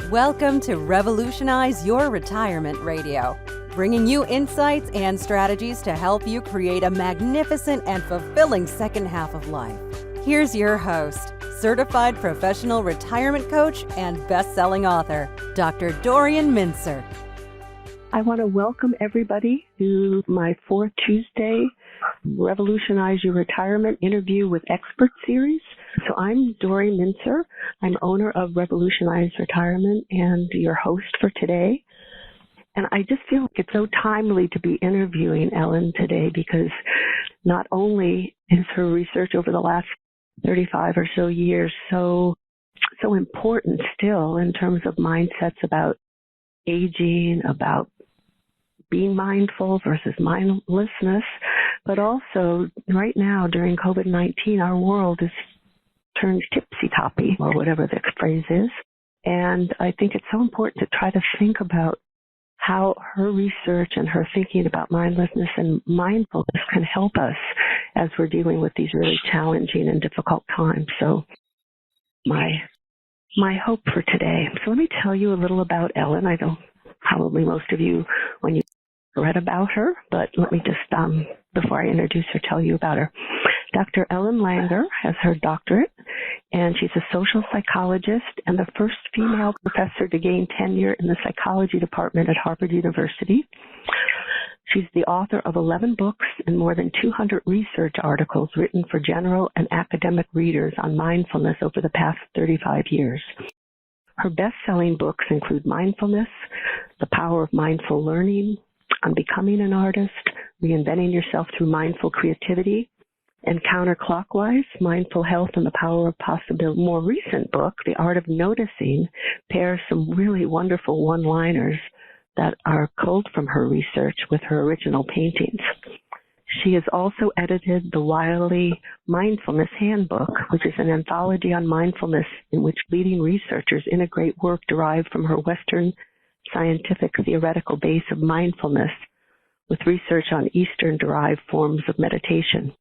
Welcome to Revolutionize Your Retirement Radio, bringing you insights and strategies to help you create a magnificent and fulfilling second half of life. Here's your host, certified professional retirement coach and best-selling author, Dr. Dorian Mintzer. I want to welcome everybody to my fourth Tuesday Revolutionize Your Retirement Interview with Expert series. So I'm Dorian Mintzer. I'm owner of Revolutionize Retirement and your host for today. And I just feel like it's so timely to be interviewing Ellen today because not only is her research over the last 35 or so years so important still in terms of mindsets about aging, about being mindful versus mindlessness, but also right now during COVID-19, our world is turned tipsy-toppy, or whatever the phrase is. And I think it's so important to try to think about how her research and her thinking about mindlessness and mindfulness can help us as we're dealing with these really challenging and difficult times. So my hope for today. So let me tell you a little about Ellen. I know probably most of you, when you read about her, but let me just, before I introduce her, tell you about her. Dr. Ellen Langer has her doctorate, and she's a social psychologist and the first female professor to gain tenure in the psychology department at Harvard University. She's the author of 11 books and more than 200 research articles written for general and academic readers on mindfulness over the past 35 years. Her best-selling books include Mindfulness, The Power of Mindful Learning, On Becoming an Artist, Reinventing Yourself Through Mindful Creativity, and Counterclockwise, Mindful Health and the Power of Possibility. More recent book, The Art of Noticing, pairs some really wonderful one-liners that are culled from her research with her original paintings. She has also edited the Wiley Mindfulness Handbook, which is an anthology on mindfulness in which leading researchers integrate work derived from her Western scientific theoretical base of mindfulness with research on Eastern-derived forms of meditation.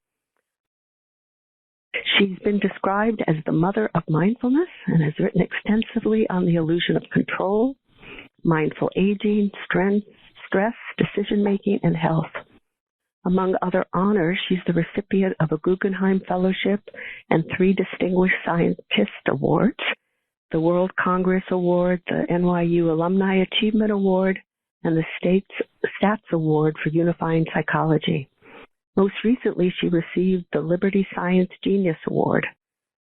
She's been described as the mother of mindfulness and has written extensively on the illusion of control, mindful aging, stress, decision-making, and health. Among other honors, she's the recipient of a Guggenheim Fellowship and 3 Distinguished Scientist Awards, the World Congress Award, the NYU Alumni Achievement Award, and the Stats Award for Unifying Psychology. Most recently, she received the Liberty Science Genius Award.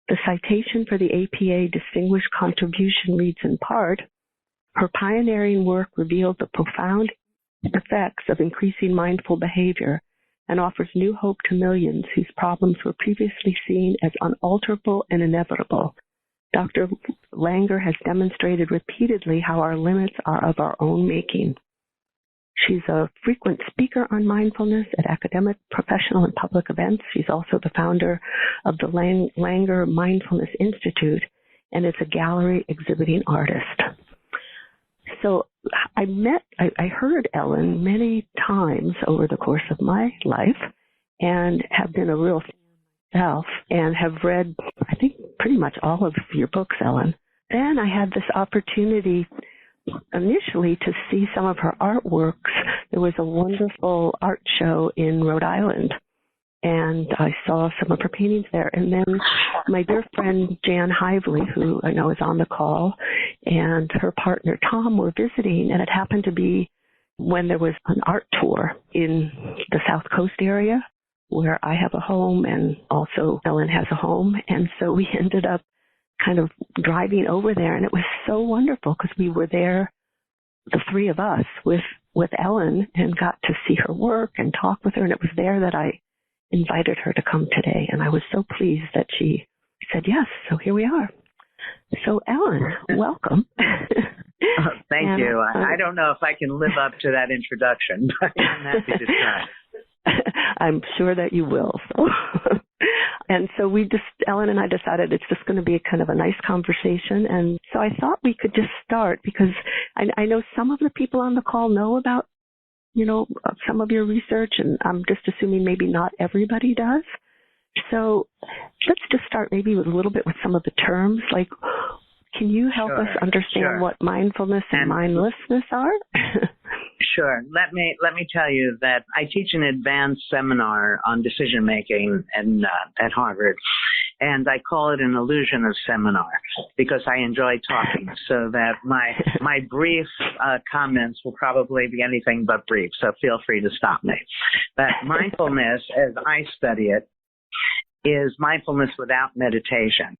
The citation for the APA Distinguished Contribution reads in part, her pioneering work revealed the profound effects of increasing mindful behavior and offers new hope to millions whose problems were previously seen as unalterable and inevitable. Dr. Langer has demonstrated repeatedly how our limits are of our own making. She's a frequent speaker on mindfulness at academic, professional, and public events. She's also the founder of the Langer Mindfulness Institute and is a gallery exhibiting artist. So I heard Ellen many times over the course of my life and have been a real fan myself and have read, I think, pretty much all of your books, Ellen. Then I had this opportunity initially to see some of her artworks. There was a wonderful art show in Rhode Island, and I saw some of her paintings there. And then my dear friend Jan Hively, who I know is on the call, and her partner Tom were visiting, and it happened to be when there was an art tour in the South Coast area where I have a home and also Ellen has a home. And so we ended up kind of driving over there, and it was so wonderful because we were there, the 3 of us, with Ellen, and got to see her work and talk with her, and it was there that I invited her to come today, and I was so pleased that she said yes, so here we are. So Ellen, welcome. Thank you. I don't know if I can live up to that introduction, but I'm happy to try. I'm sure that you will. So. And so Ellen and I decided it's just going to be a kind of a nice conversation. And so I thought we could just start because I know some of the people on the call know about, some of your research, and I'm just assuming maybe not everybody does. So let's just start maybe with a little bit with some of the terms. Like, Can you help us understand what mindfulness and mindlessness are? Sure. Let me tell you that I teach an advanced seminar on decision making at Harvard, and I call it an illusion of seminar because I enjoy talking. So that my brief comments will probably be anything but brief. So feel free to stop me. But mindfulness, as I study it, is mindfulness without meditation.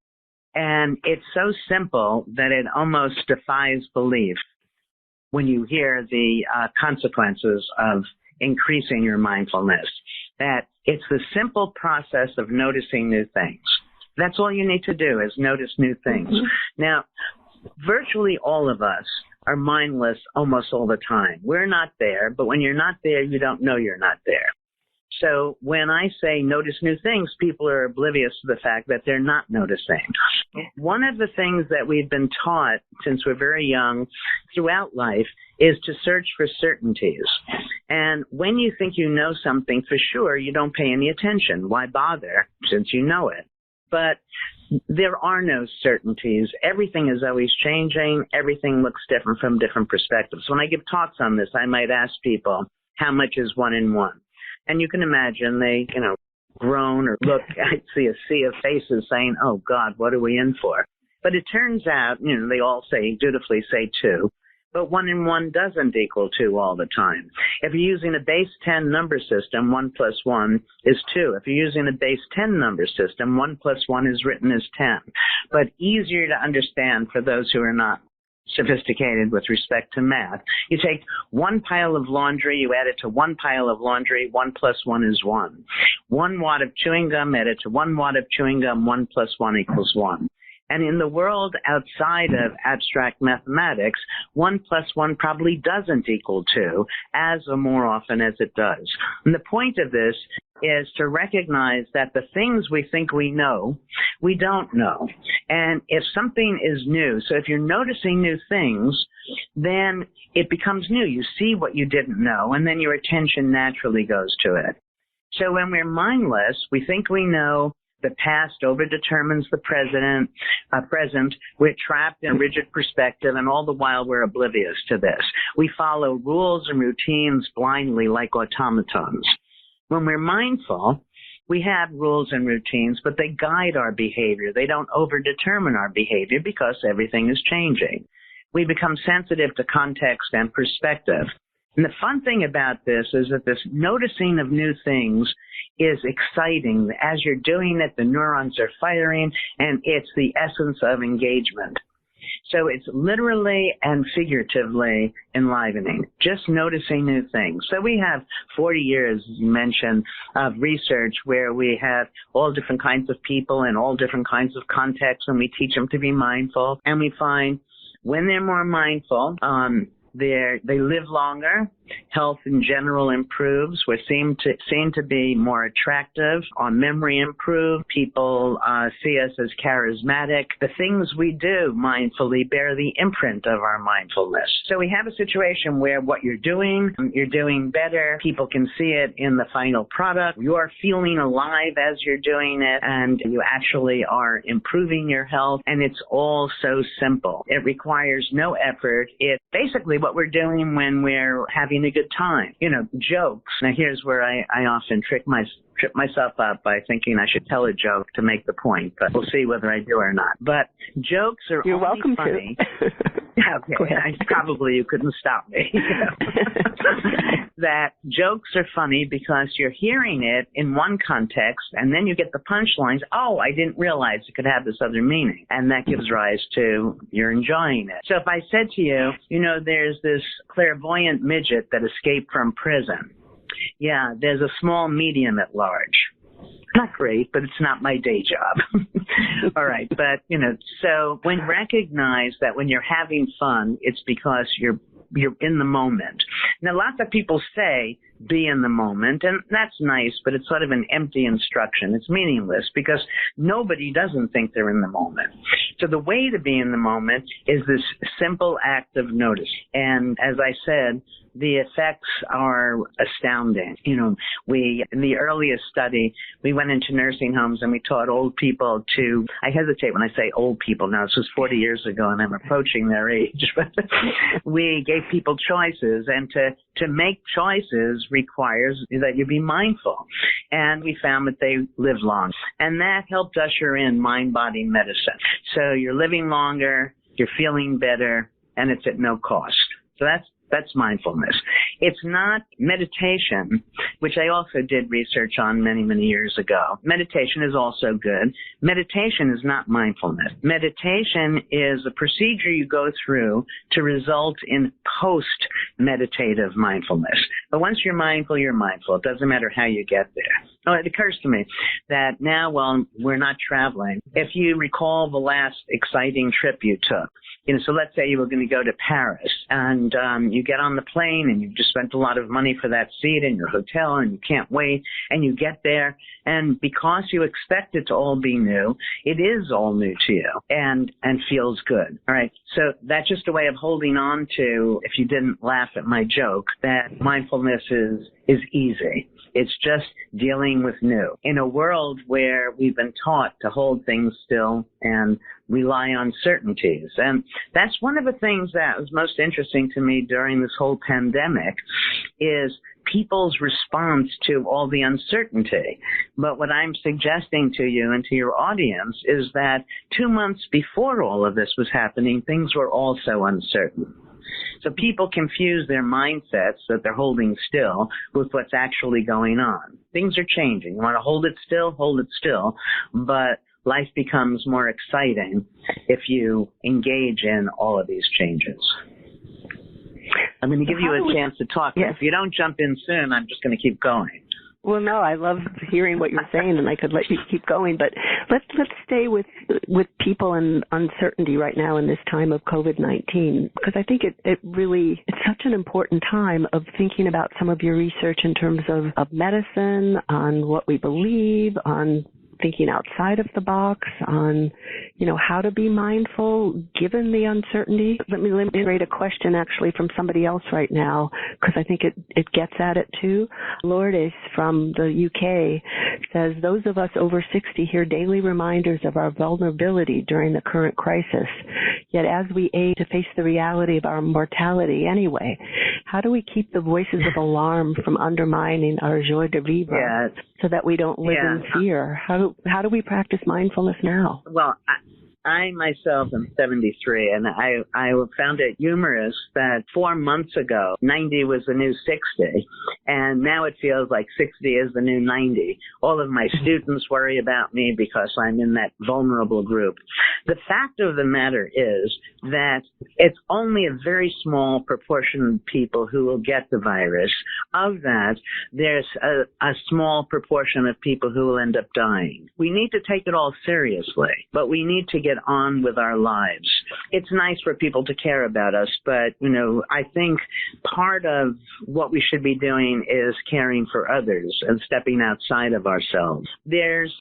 And it's so simple that it almost defies belief when you hear the consequences of increasing your mindfulness, that it's the simple process of noticing new things. That's all you need to do is notice new things. Mm-hmm. Now, virtually all of us are mindless almost all the time. We're not there, but when you're not there, you don't know you're not there. So when I say notice new things, people are oblivious to the fact that they're not noticing. One of the things that we've been taught since we're very young throughout life is to search for certainties. And when you think you know something for sure, you don't pay any attention. Why bother since you know it? But there are no certainties. Everything is always changing. Everything looks different from different perspectives. When I give talks on this, I might ask people, how much is 1 and 1? And you can imagine they, groan or look, I see a sea of faces saying, oh, God, what are we in for? But it turns out, they all dutifully say 2, but 1 and 1 doesn't equal 2 all the time. If you're using a base 10 number system, 1 plus 1 is 2. If you're using a base 10 number system, 1 plus 1 is written as 10. But easier to understand for those who are not sophisticated with respect to math. You take 1 pile of laundry, you add it to 1 pile of laundry, 1 plus 1 is 1. 1 wad of chewing gum, add it to 1 wad of chewing gum, 1 plus 1 equals 1. And in the world outside of abstract mathematics, 1 plus 1 probably doesn't equal 2, as or more often as it does. And the point of this is to recognize that the things we think we know, we don't know. And if something is new, so if you're noticing new things, then it becomes new. You see what you didn't know, and then your attention naturally goes to it. So when we're mindless, we think we know. The past overdetermines the present. We're trapped in a rigid perspective, and all the while we're oblivious to this. We follow rules and routines blindly like automatons. When we're mindful, we have rules and routines, but they guide our behavior. They don't overdetermine our behavior because everything is changing. We become sensitive to context and perspective. And the fun thing about this is that this noticing of new things is exciting. As you're doing it, the neurons are firing, and it's the essence of engagement. So it's literally and figuratively enlivening, just noticing new things. So we have 40 years, as you mentioned, of research where we have all different kinds of people in all different kinds of contexts, and we teach them to be mindful. And we find when they're more mindful, they live longer. Health in general improves. We seem to be more attractive. Our memory improves. People see us as charismatic. The things we do mindfully bear the imprint of our mindfulness. So we have a situation where what you're doing better. People can see it in the final product. You're feeling alive as you're doing it, and you actually are improving your health. And it's all so simple. It requires no effort. It's basically what we're doing when we're having a good time. Jokes. Now here's where I often trip myself up by thinking I should tell a joke to make the point, but we'll see whether I do or not. But jokes are You're only welcome funny. To. Okay, probably you couldn't stop me. That jokes are funny because you're hearing it in one context, and then you get the punchlines. Oh, I didn't realize it could have this other meaning, and that gives rise to you're enjoying it. So if I said to you, there's this clairvoyant midget that escaped from prison. Yeah, there's a small medium at large. Not great, but it's not my day job. All right, but, so when you recognize that when you're having fun, it's because you're in the moment. Now, lots of people say be in the moment. And that's nice, but it's sort of an empty instruction. It's meaningless because nobody doesn't think they're in the moment. So the way to be in the moment is this simple act of notice. And as I said, the effects are astounding. In the earliest study, we went into nursing homes and we taught old people to, I hesitate when I say old people now, this was 40 years ago and I'm approaching their age, but we gave people choices, and to make choices requires that you be mindful. And we found that they live long. And that helped usher in mind-body medicine. So you're living longer, you're feeling better, and it's at no cost. So that's mindfulness. It's not meditation, which I also did research on many, many years ago. Meditation is also good. Meditation is not mindfulness. Meditation is a procedure you go through to result in post-meditative mindfulness. But once you're mindful, you're mindful. It doesn't matter how you get there. Oh, it occurs to me that now, while we're not traveling, if you recall the last exciting trip you took, so let's say you were going to go to Paris, and you get on the plane and you've just spent a lot of money for that seat in your hotel and you can't wait, and you get there, and because you expect it to all be new, it is all new to you and feels good. All right. So that's just a way of holding on to, if you didn't laugh at my joke, that mindfulness is easy. It's just dealing with new. In a world where we've been taught to hold things still and rely on certainties. And that's one of the things that was most interesting to me during this whole pandemic is people's response to all the uncertainty. But what I'm suggesting to you and to your audience is that 2 months before all of this was happening, things were also uncertain. So people confuse their mindsets that they're holding still with what's actually going on. Things are changing. You want to hold it still, but life becomes more exciting if you engage in all of these changes. I'm going to give you a chance to talk. Yes. If you don't jump in soon, I'm just going to keep going. Well, no, I love hearing what you're saying, and I could let you keep going. But let's stay with people and uncertainty right now in this time of COVID-19, because I think it's such an important time of thinking about some of your research in terms of medicine, on what we believe, on thinking outside of the box, on, how to be mindful given the uncertainty. Let me read a question actually from somebody else right now, because I think it gets at it too. Lourdes from the UK says, those of us over 60 hear daily reminders of our vulnerability during the current crisis. Yet as we age to face the reality of our mortality anyway, how do we keep the voices of alarm from undermining our joie de vivre so that we don't live in fear? How do we practice mindfulness now? Well, I myself am 73, and I found it humorous that 4 months ago, 90 was the new 60, and now it feels like 60 is the new 90. All of my students worry about me because I'm in that vulnerable group. The fact of the matter is that it's only a very small proportion of people who will get the virus. Of that, there's a small proportion of people who will end up dying. We need to take it all seriously, but we need to get on with our lives. It's nice for people to care about us, but, I think part of what we should be doing is caring for others and stepping outside of ourselves. There's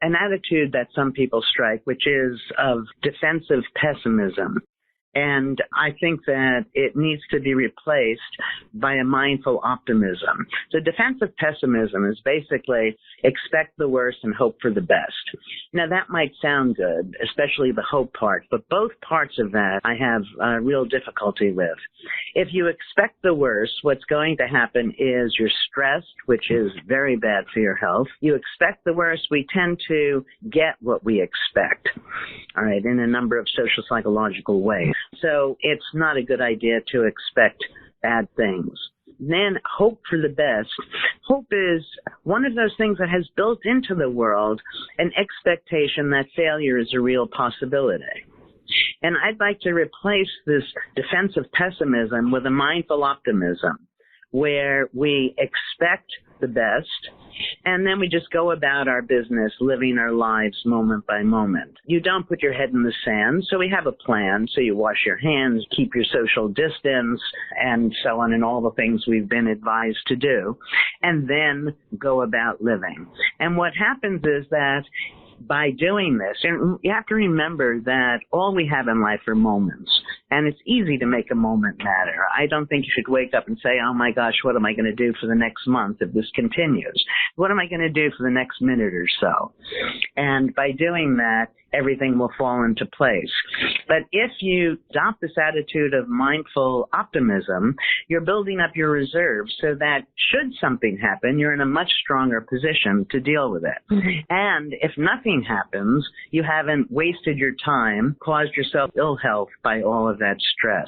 an attitude that some people strike, which is of defensive pessimism. And I think that it needs to be replaced by a mindful optimism. So defensive pessimism is basically expect the worst and hope for the best. Now, that might sound good, especially the hope part, but both parts of that I have real difficulty with. If you expect the worst, what's going to happen is you're stressed, which is very bad for your health. You expect the worst. We tend to get what we expect, all right, in a number of social psychological ways. So it's not a good idea to expect bad things. Then hope for the best. Hope is one of those things that has built into the world an expectation that failure is a real possibility. And I'd like to replace this defensive pessimism with a mindful optimism where we expect the best And then we just go about our business, living our lives moment by moment. You don't put your head in the sand, so we have a plan. So you wash your hands, keep your social distance, and so on, and all the things we've been advised to do, and then go about living. And what happens is that by doing this, and you have to remember that all we have in life are moments, and it's easy to make a moment matter. I don't think you should wake up and say, oh my gosh, what am I going to do for the next month if this continues? What am I going to do for the next minute or so? And by doing that, everything will fall into place. But if you adopt this attitude of mindful optimism, you're building up your reserves so that should something happen, you're in a much stronger position to deal with it. Mm-hmm. And if nothing happens, you haven't wasted your time, caused yourself ill health by all of that stress.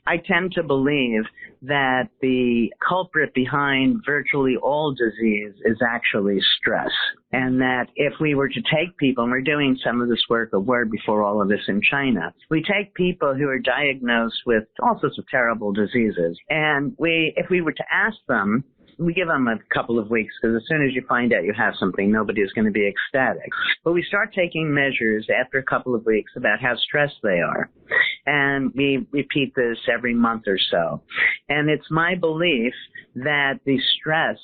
I tend to believe that the culprit behind virtually all disease is actually stress. And that if we were to take people, and we're doing some of this work, a word before all of this in China, we take people who are diagnosed with all sorts of terrible diseases, and if we were to ask them, we give them a couple of weeks, because as soon as you find out you have something, nobody is going to be ecstatic. But we start taking measures after a couple of weeks about how stressed they are. And we repeat this every month or so. And it's my belief that the stress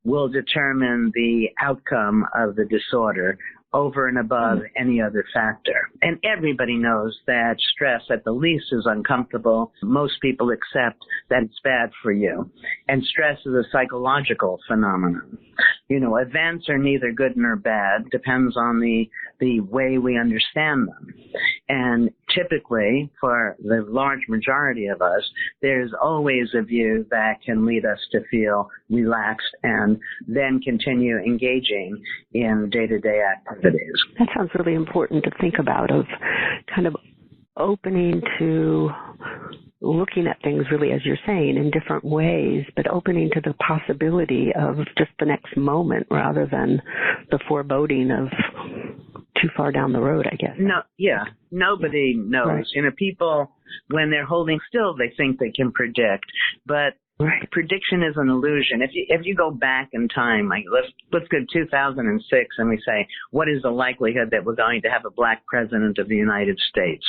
will determine the outcome of the disorder over and above any other factor. And everybody knows that stress at the least is uncomfortable. Most people accept that it's bad for you. And stress is a psychological phenomenon. Events are neither good nor bad, depends on the way we understand them. And typically, for the large majority of us, there's always a view that can lead us to feel relaxed and then continue engaging in day-to-day activities. That sounds really important to think about, of kind of opening to looking at things really, as you're saying, in different ways, but opening to the possibility of just the next moment rather than the foreboding of too far down the road, I guess. No, yeah. Nobody knows. Right. People, when they're holding still, they think they can predict, but right. Prediction is an illusion. If you go back in time, like let's go to 2006, and we say, what is the likelihood that we're going to have a black president of the United States?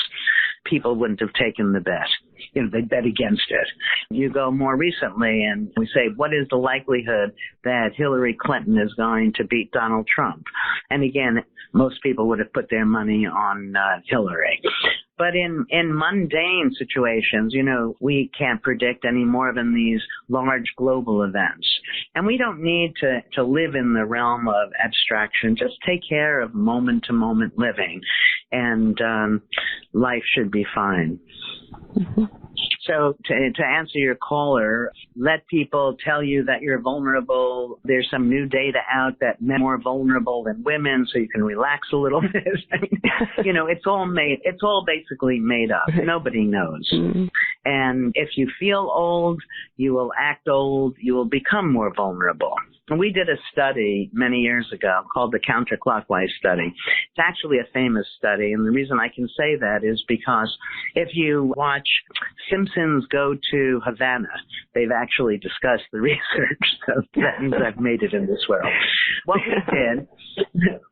People wouldn't have taken the bet. They'd bet against it. You go more recently, and we say, what is the likelihood that Hillary Clinton is going to beat Donald Trump? And again, most people would have put their money on Hillary. But in mundane situations, we can't predict any more than these large global events. And we don't need to live in the realm of abstraction. Just take care of moment-to-moment living, and life should be fine. Mm-hmm. So to answer your caller, let people tell you that you're vulnerable. There's some new data out that men are more vulnerable than women, so you can relax a little bit. It's all basically made up. Nobody knows. Mm-hmm. And if you feel old, you will act old, you will become more vulnerable. And we did a study many years ago called the counterclockwise study. It's actually a famous study, and the reason I can say that is because if you watch Simpsons Go to Havana, they've actually discussed the research, so that means I've made it in this world. What we did,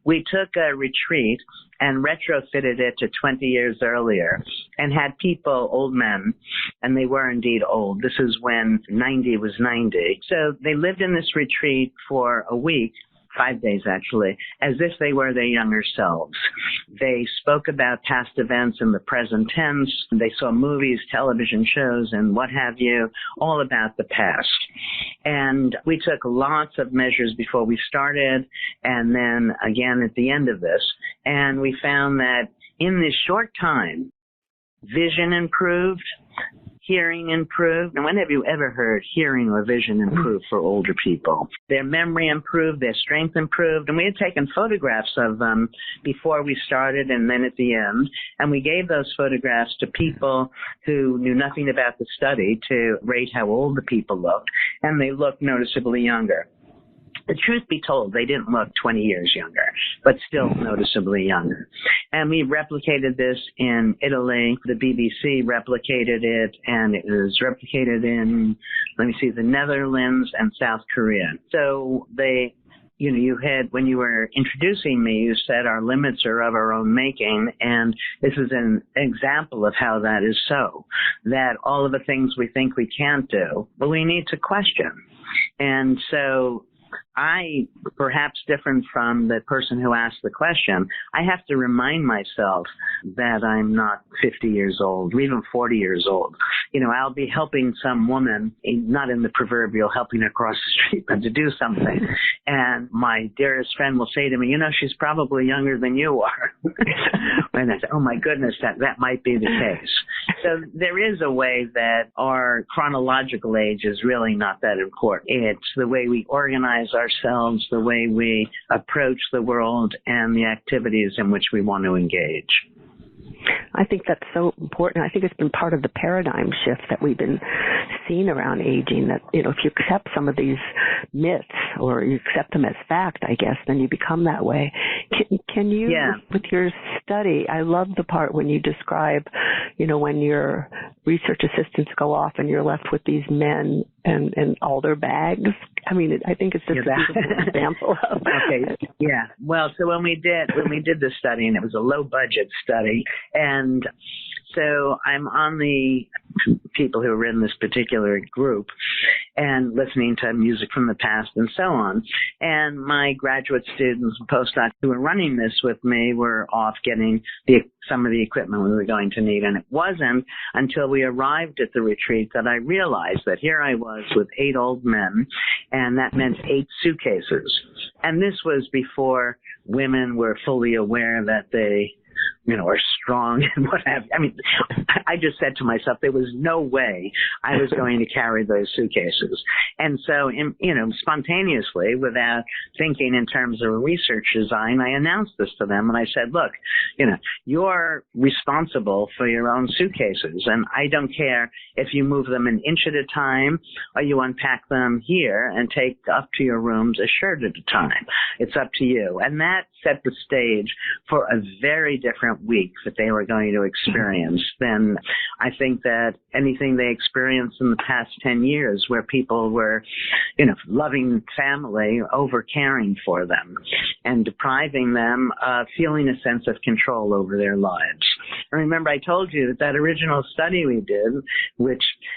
we took a retreat and retrofitted it to 20 years earlier and had people, old men, and they were indeed old. This is when 90 was 90. So they lived in this retreat for a week, 5 days actually, as if they were their younger selves. They spoke about past events in the present tense. They saw movies, television shows, and what have you, all about the past. And we took lots of measures before we started, and then again at the end of this. And we found that in this short time, vision improved, hearing improved. And when have you ever heard hearing or vision improve for older people? Their memory improved, their strength improved, and we had taken photographs of them before we started and then at the end, and we gave those photographs to people who knew nothing about the study to rate how old the people looked, and they looked noticeably younger. the truth be told, they didn't look 20 years younger, but still noticeably younger. And we replicated this in Italy. The BBC replicated it, and it was replicated in, the Netherlands and South Korea. So they, you had, when you were introducing me, you said our limits are of our own making, and this is an example of how that is so, that all of the things we think we can't do, well, we need to question. And so I, perhaps different from the person who asked the question, I have to remind myself that I'm not 50 years old or even 40 years old. I'll be helping some woman, not in the proverbial helping her cross the street, but to do something. And my dearest friend will say to me, she's probably younger than you are. And I say, oh my goodness, that might be the case. So there is a way that our chronological age is really not that important. It's the way we organize ourselves, the way we approach the world, and the activities in which we want to engage. I think that's so important. I think it's been part of the paradigm shift that we've been seeing around aging, that, if you accept some of these myths or you accept them as fact, I guess, then you become that way. Can you, with your study, I love the part when you describe, when your research assistants go off and you're left with these men and all their bags. I think it's just a beautiful example of Okay. Yeah. Well, so when we did the study, and it was a low budget study, and so I'm on the people who are in this particular group and listening to music from the past and so on. And my graduate students and postdocs who were running this with me were off getting some of the equipment we were going to need. And it wasn't until we arrived at the retreat that I realized that here I was with 8 old men, and that meant 8 suitcases. And this was before women were fully aware that they are strong and what have you. I just said to myself, there was no way I was going to carry those suitcases. And so, spontaneously, without thinking in terms of research design, I announced this to them, and I said, look, you're responsible for your own suitcases, and I don't care if you move them an inch at a time or you unpack them here and take up to your rooms a shirt at a time. It's up to you. And that set the stage for a very different week that they were going to experience than I think that anything they experienced in the past 10 years, where people were, loving family, over caring for them and depriving them of feeling a sense of control over their lives. And remember, I told you that original study we did,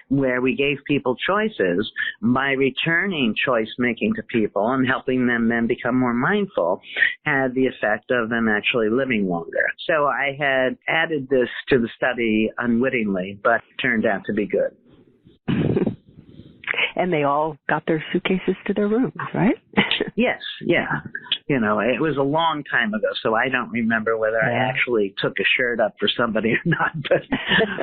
where we gave people choices, by returning choice making to people and helping them then become more mindful, had the effect of them actually living longer. So I had added this to the study unwittingly, but it turned out to be good. And they all got their suitcases to their rooms, right? Yes, yeah. It was a long time ago, so I don't remember whether I actually took a shirt up for somebody or not.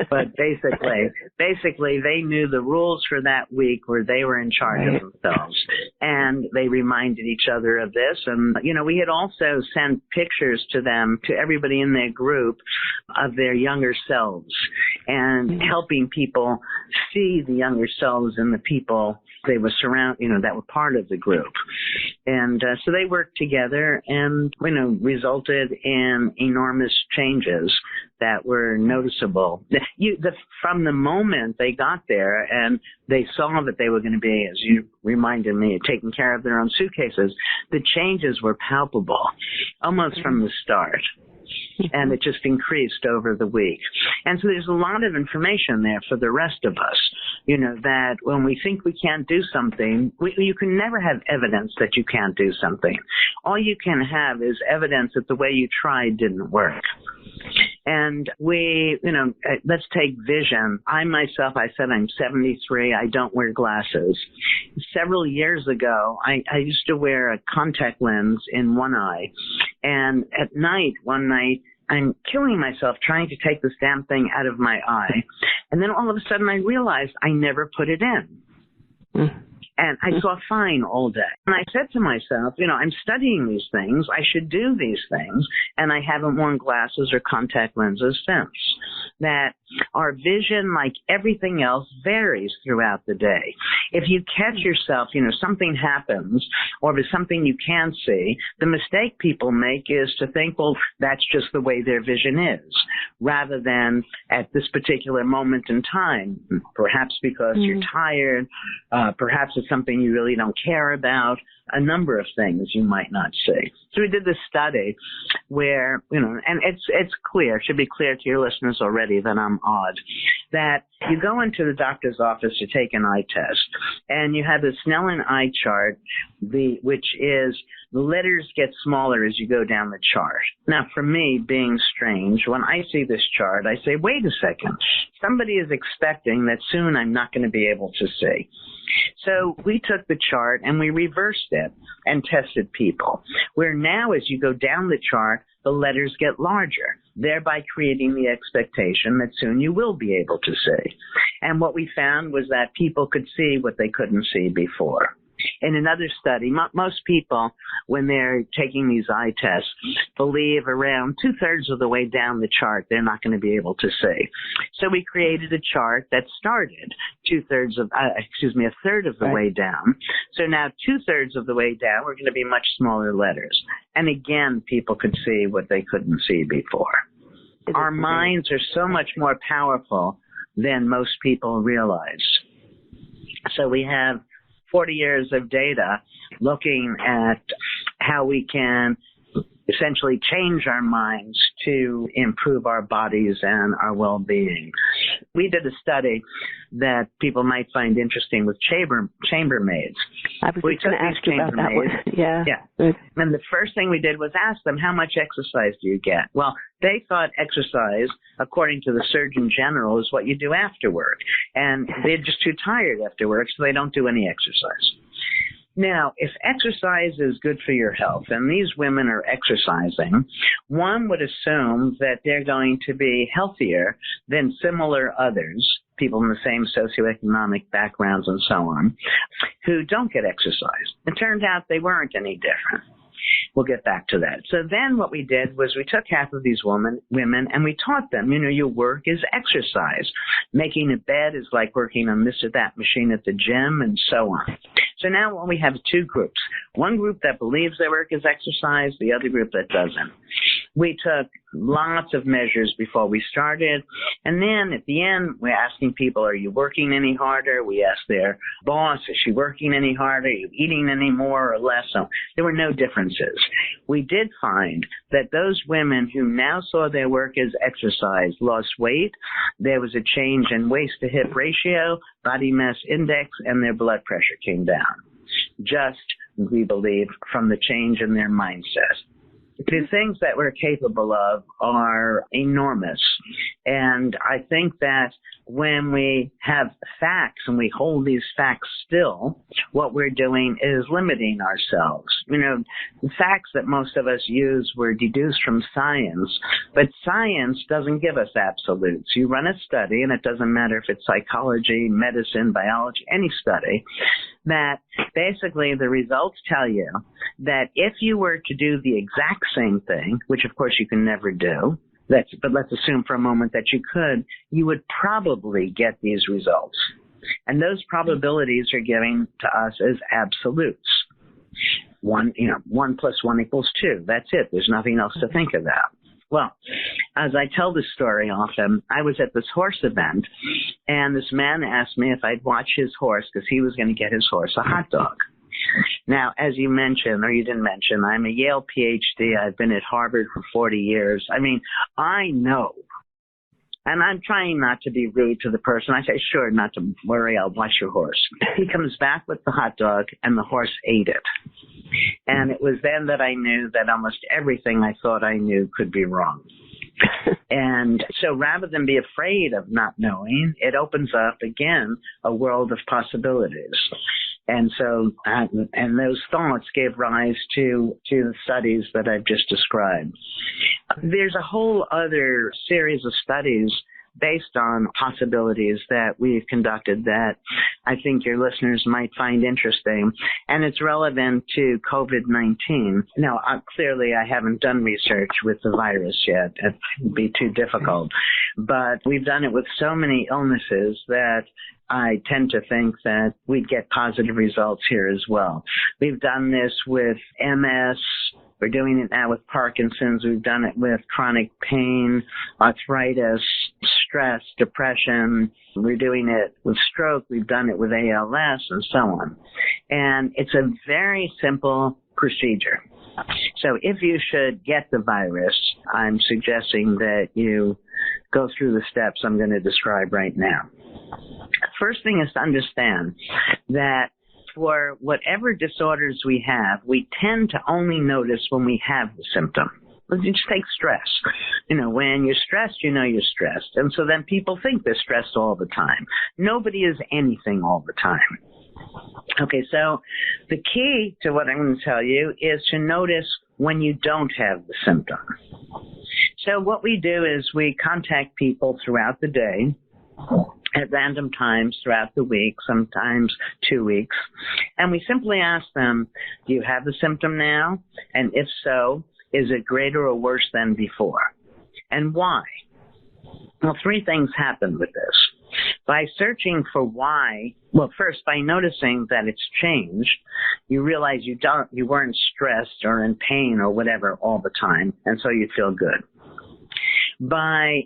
But basically, they knew the rules for that week, where they were in charge of themselves, and they reminded each other of this. And we had also sent pictures to them, to everybody in their group, of their younger selves, and helping people see the younger selves in the people they were that were part of the group. And so they worked together and, resulted in enormous changes that were noticeable. From the moment they got there and they saw that they were going to be, as you reminded me, taking care of their own suitcases, the changes were palpable, almost from the start. And it just increased over the week. And so there's a lot of information there for the rest of us, that when we think we can't do something, you can never have evidence that you can't do something. All you can have is evidence that the way you tried didn't work. And let's take vision. I said I'm 73. I don't wear glasses. Several years ago, I used to wear a contact lens in one eye. And at night, one night, I'm killing myself trying to take this damn thing out of my eye. And then all of a sudden I realized I never put it in. And I saw fine all day. And I said to myself, I'm studying these things. I should do these things. And I haven't worn glasses or contact lenses since. That our vision, like everything else, varies throughout the day. If you catch yourself, something happens or there's something you can see, the mistake people make is to think, well, that's just the way their vision is, rather than at this particular moment in time, perhaps because you're tired, perhaps it's something you really don't care about, a number of things you might not see. So we did this study where, and it's clear, it should be clear to your listeners already that I'm odd, that you go into the doctor's office to take an eye test, and you have the Snellen eye chart, which is the letters get smaller as you go down the chart. Now, for me, being strange, when I see this chart, I say, wait a second, somebody is expecting that soon I'm not going to be able to see. So we took the chart and we reversed it and tested people, where now as you go down the chart, the letters get larger, thereby creating the expectation that soon you will be able to see. And what we found was that people could see what they couldn't see before. In another study, most people, when they're taking these eye tests, believe around 2/3 of the way down the chart they're not going to be able to see. So we created a chart that started a third of the way down. So now 2/3 of the way down, we're going to be much smaller letters. And again, people could see what they couldn't see before. Our minds are so much more powerful than most people realize. So we have 40 years of data looking at how we can essentially change our minds to improve our bodies and our well-being. We did a study that people might find interesting with chambermaids. I was just going to ask you about that one. Yeah. And the first thing we did was ask them, how much exercise do you get? Well, they thought exercise, according to the Surgeon General, is what you do after work. And they're just too tired after work, so they don't do any exercise. Now, if exercise is good for your health, and these women are exercising, one would assume that they're going to be healthier than similar others, people in the same socioeconomic backgrounds and so on, who don't get exercise. It turned out they weren't any different. We'll get back to that. So then what we did was we took half of these women and we taught them, your work is exercise. Making a bed is like working on this or that machine at the gym and so on. So now we have two groups. One group that believes their work is exercise, the other group that doesn't. We took lots of measures before we started. And then at the end, we're asking people, are you working any harder? We asked their boss, is she working any harder? Are you eating any more or less? So there were no differences. We did find that those women who now saw their work as exercise lost weight. There was a change in waist to hip ratio, body mass index, and their blood pressure came down. Just, we believe, from the change in their mindset. The things that we're capable of are enormous. And I think that when we have facts and we hold these facts still, what we're doing is limiting ourselves. The facts that most of us use were deduced from science, but science doesn't give us absolutes. You run a study, and it doesn't matter if it's psychology, medicine, biology, any study, that basically the results tell you that if you were to do the exact same thing, which of course you can never do, but let's assume for a moment that you could, you would probably get these results. And those probabilities are given to us as absolutes. 1 + 1 = 2. That's it. There's nothing else to think about. Well, as I tell this story often, I was at this horse event, and this man asked me if I'd watch his horse because he was going to get his horse a hot dog. Now, as you mentioned, or you didn't mention, I'm a Yale PhD. I've been at Harvard for 40 years. I know. And I'm trying not to be rude to the person. I say, sure, not to worry, I'll watch your horse. He comes back with the hot dog, and the horse ate it. And it was then that I knew that almost everything I thought I knew could be wrong. And so rather than be afraid of not knowing, it opens up, again, a world of possibilities. And so, and those thoughts gave rise to the studies that I've just described. There's a whole other series of studies based on possibilities that we've conducted that I think your listeners might find interesting. And it's relevant to COVID-19. Now, clearly I haven't done research with the virus yet. It would be too difficult. But we've done it with so many illnesses that I tend to think that we'd get positive results here as well. We've done this with MS. We're doing it now with Parkinson's. We've done it with chronic pain, arthritis, stress, depression. We're doing it with stroke. We've done it with ALS and so on. And it's a very simple procedure. So if you should get the virus, I'm suggesting that you go through the steps I'm going to describe right now. First thing is to understand that for whatever disorders we have, we tend to only notice when we have the symptom. You just take stress. When you're stressed, you're stressed. And so then people think they're stressed all the time. Nobody is anything all the time. Okay, so the key to what I'm going to tell you is to notice when you don't have the symptom. So what we do is we contact people throughout the day at random times throughout the week, sometimes 2 weeks, and we simply ask them, do you have the symptom now? And if so, is it greater or worse than before? And why? Well, three things happen with this. By searching for why, first, by noticing that it's changed, you realize you weren't stressed or in pain or whatever all the time, and so you feel good. By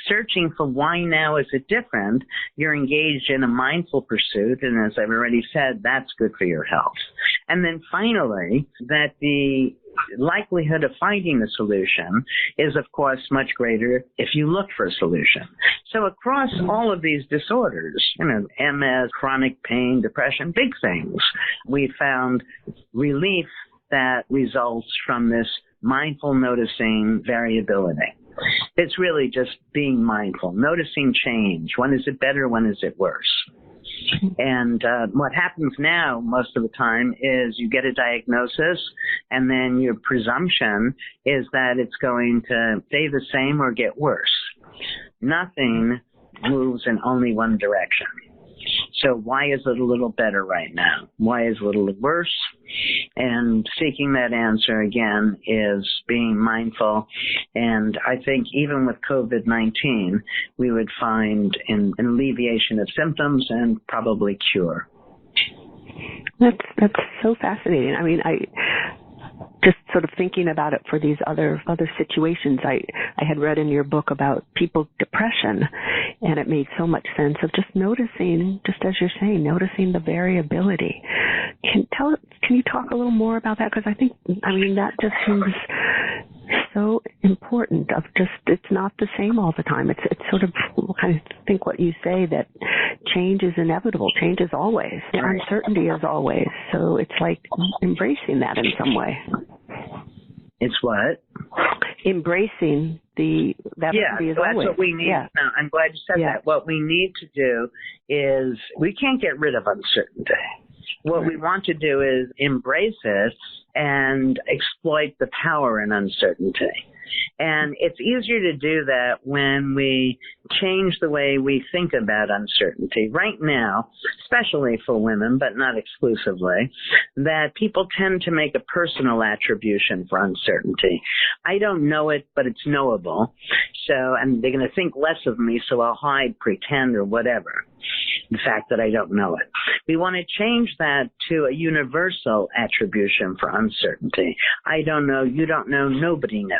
searching for why now is it different, you're engaged in a mindful pursuit, and as I've already said, that's good for your health. And then finally, that the likelihood of finding a solution is, of course, much greater if you look for a solution. So across all of these disorders, MS, chronic pain, depression, big things, we found relief that results from this mindful noticing variability. It's really just being mindful, noticing change. When is it better? When is it worse? And what happens now most of the time is you get a diagnosis, and then your presumption is that it's going to stay the same or get worse. Nothing moves in only one direction. So why is it a little better right now? Why is it a little worse? And seeking that answer, again, is being mindful. And I think even with COVID-19, we would find an alleviation of symptoms and probably cure. That's so fascinating. I mean, just sort of thinking about it for these other situations. I had read in your book about people's depression, and it made so much sense of just noticing, just as you're saying, noticing the variability. Can you talk a little more about that? Because that just seems so important. Of just, it's not the same all the time. It's sort of, kind of think what you say, that change is inevitable. Change is always. Uncertainty is always. So it's like embracing that in some way. It's what? Embracing that uncertainty is always. That's what we need. Yeah. No, I'm glad you said that. What we need to do is, we can't get rid of uncertainty. What we want to do is embrace it and exploit the power in uncertainty. And it's easier to do that when we change the way we think about uncertainty. Right now, especially for women, but not exclusively, that people tend to make a personal attribution for uncertainty. I don't know it, but it's knowable. And they're going to think less of me, so I'll hide, pretend, or whatever. The fact that I don't know it. We want to change that to a universal attribution for uncertainty. I don't know, you don't know, nobody knows.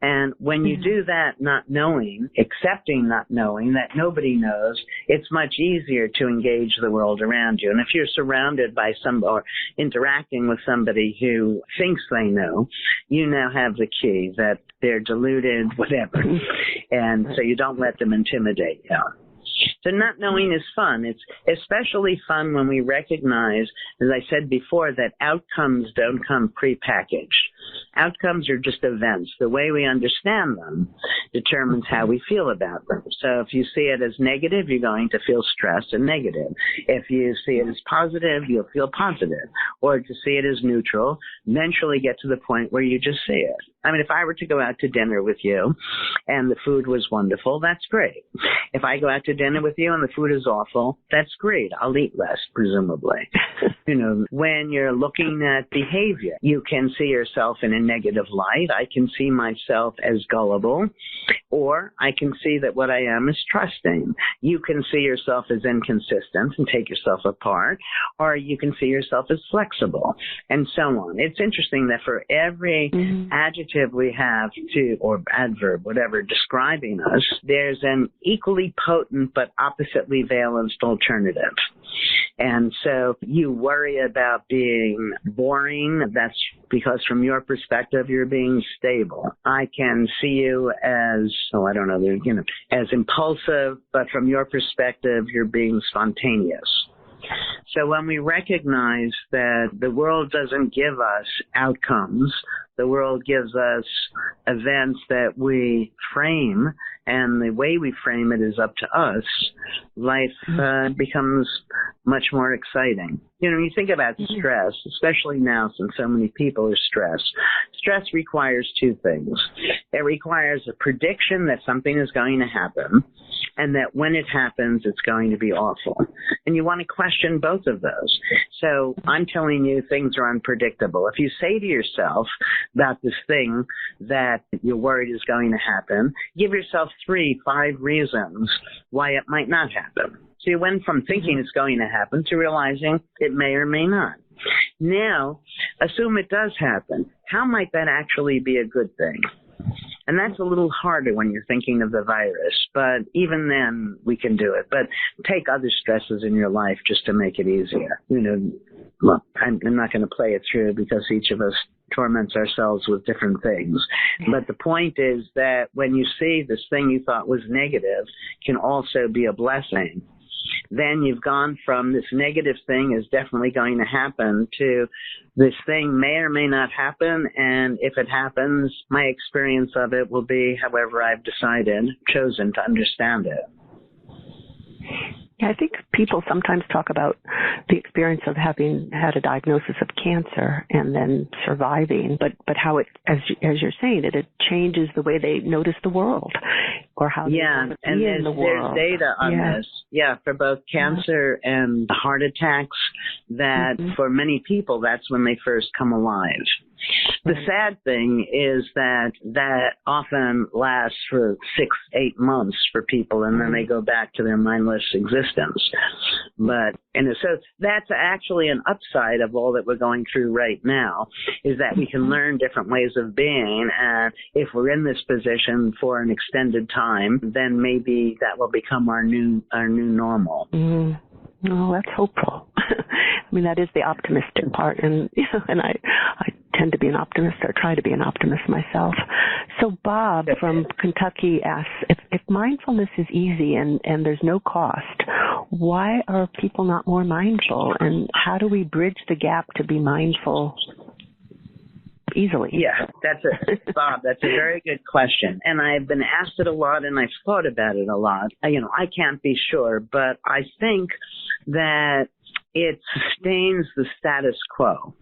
And when you do that, not knowing, accepting not knowing, that nobody knows, it's much easier to engage the world around you. And if you're surrounded by or interacting with somebody who thinks they know, you now have the key that they're deluded, whatever. And so you don't let them intimidate you. So not knowing is fun. It's especially fun when we recognize, as I said before, that outcomes don't come prepackaged. Outcomes are just events. The way we understand them determines how we feel about them. So if you see it as negative, you're going to feel stressed and negative. If you see it as positive, you'll feel positive. Or to see it as neutral, eventually get to the point where you just see it. I mean, if I were to go out to dinner with you and the food was wonderful, that's great. If I go out to dinner with you and the food is awful, that's great. I'll eat less, presumably. When you're looking at behavior, you can see yourself in a negative light. I can see myself as gullible, or I can see that what I am is trusting. You can see yourself as inconsistent and take yourself apart, or you can see yourself as flexible, and so on. It's interesting that for every adjective we have to, or adverb, whatever, describing us, there's an equally potent but oppositely valenced alternative. And so you worry about being boring. That's because from your perspective, you're being stable. I can see you as, as impulsive, but from your perspective, you're being spontaneous. So when we recognize that the world doesn't give us outcomes, the world gives us events that we frame, and the way we frame it is up to us, life becomes much more exciting. When you think about stress, especially now since so many people are stressed, stress requires two things. It requires a prediction that something is going to happen, and that when it happens, it's going to be awful. And you want to question both of those. So I'm telling you, things are unpredictable. If you say to yourself about this thing that you're worried is going to happen, give yourself 3-5 reasons why it might not happen. So you went from thinking it's going to happen to realizing it may or may not. Now, assume it does happen. How might that actually be a good thing? And that's a little harder when you're thinking of the virus, but even then we can do it. But take other stresses in your life just to make it easier. Well, I'm not going to play it through because each of us torments ourselves with different things. But the point is that when you see this thing you thought was negative can also be a blessing, then you've gone from this negative thing is definitely going to happen to this thing may or may not happen, and if it happens, my experience of it will be however I've chosen to understand it. Yeah, I think people sometimes talk about the experience of having had a diagnosis of cancer and then surviving, but how it, as you're saying, it changes the way they notice the world or how they want to be in the world. There's data on this, for both cancer and heart attacks, that for many people, that's when they first come alive. The sad thing is that often lasts for 6-8 months for people, and then they go back to their mindless existence. So that's actually an upside of all that we're going through right now, is that we can learn different ways of being, and if we're in this position for an extended time, then maybe that will become our new normal. Oh, that's hopeful. I mean, that is the optimistic part, and I tend to be an optimist, or try to be an optimist myself. So Bob from Kentucky asks, if mindfulness is easy and there's no cost, why are people not more mindful, and how do we bridge the gap to be mindful easily? Yeah, Bob, that's a very good question. And I've been asked it a lot, and I've thought about it a lot. I can't be sure, but I think that it sustains the status quo.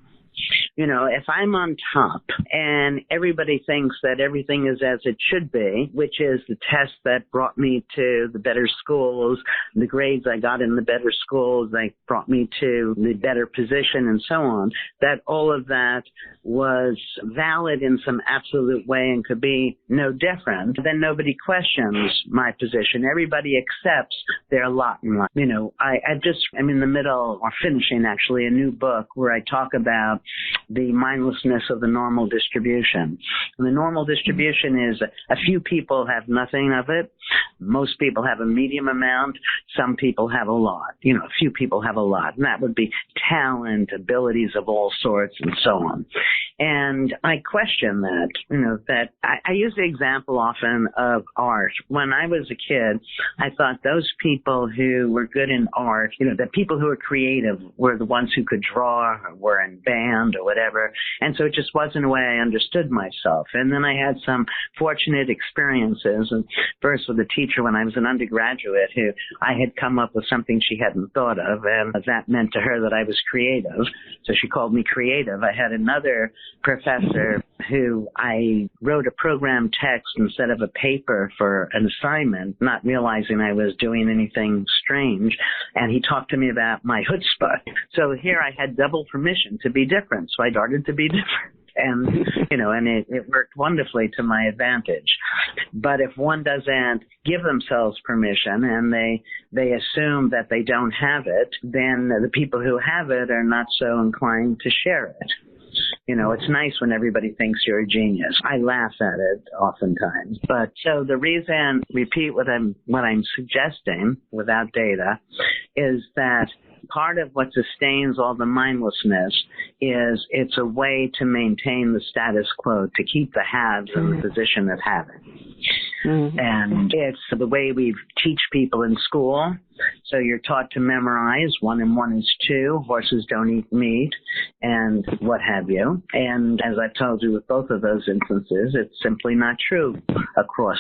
If I'm on top and everybody thinks that everything is as it should be, which is the test that brought me to the better schools, the grades I got in the better schools, they brought me to the better position and so on, that all of that was valid in some absolute way and could be no different, then nobody questions my position. Everybody accepts their lot in life. I'm in the middle, or finishing actually, a new book where I talk about the mindlessness of the normal distribution. And the normal distribution is a few people have nothing of it. Most people have a medium amount. Some people have a lot. A few people have a lot. And that would be talent, abilities of all sorts, and so on. And I question that, that I use the example often of art. When I was a kid, I thought those people who were good in art, the people who were creative were the ones who could draw or were in band or whatever. And so it just wasn't the way I understood myself. And then I had some fortunate experiences, and first with a teacher when I was an undergraduate who I had come up with something she hadn't thought of, and that meant to her that I was creative. So she called me creative. I had another professor who I wrote a program text instead of a paper for an assignment, not realizing I was doing anything strange, and he talked to me about my chutzpah. So here I had double permission to be different, so I started to be different. And, and it worked wonderfully to my advantage. But if one doesn't give themselves permission and they assume that they don't have it, then the people who have it are not so inclined to share it. It's nice when everybody thinks you're a genius. I laugh at it oftentimes. But so the reason, repeat what I'm suggesting without data, is that part of what sustains all the mindlessness is it's a way to maintain the status quo, to keep the haves in the position of having. Mm-hmm. And it's the way we teach people in school. So you're taught to memorize 1 and 1 is 2, horses don't eat meat, and what have you. And as I've told you with both of those instances, it's simply not true across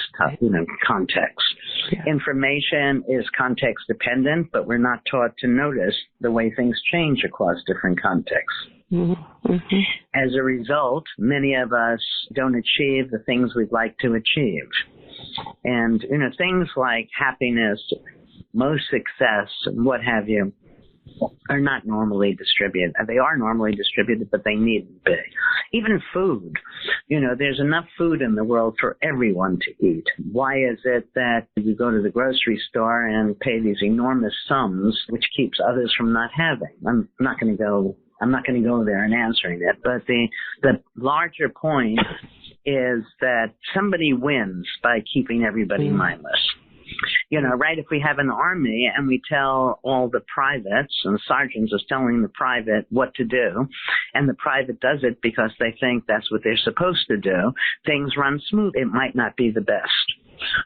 context. Yeah. Information is context dependent, but we're not taught to notice the way things change across different contexts. Mm-hmm. As a result, many of us don't achieve the things we'd like to achieve. And, things like happiness, most success, and what have you, are not normally distributed. They are normally distributed, but they needn't be. Even food. There's enough food in the world for everyone to eat. Why is it that you go to the grocery store and pay these enormous sums, which keeps others from not having? I'm not going to go there and answering it, but the larger point is that somebody wins by keeping everybody mindless. Right? If we have an army and we tell all the privates, and the sergeants is telling the private what to do, and the private does it because they think that's what they're supposed to do, things run smooth. It might not be the best.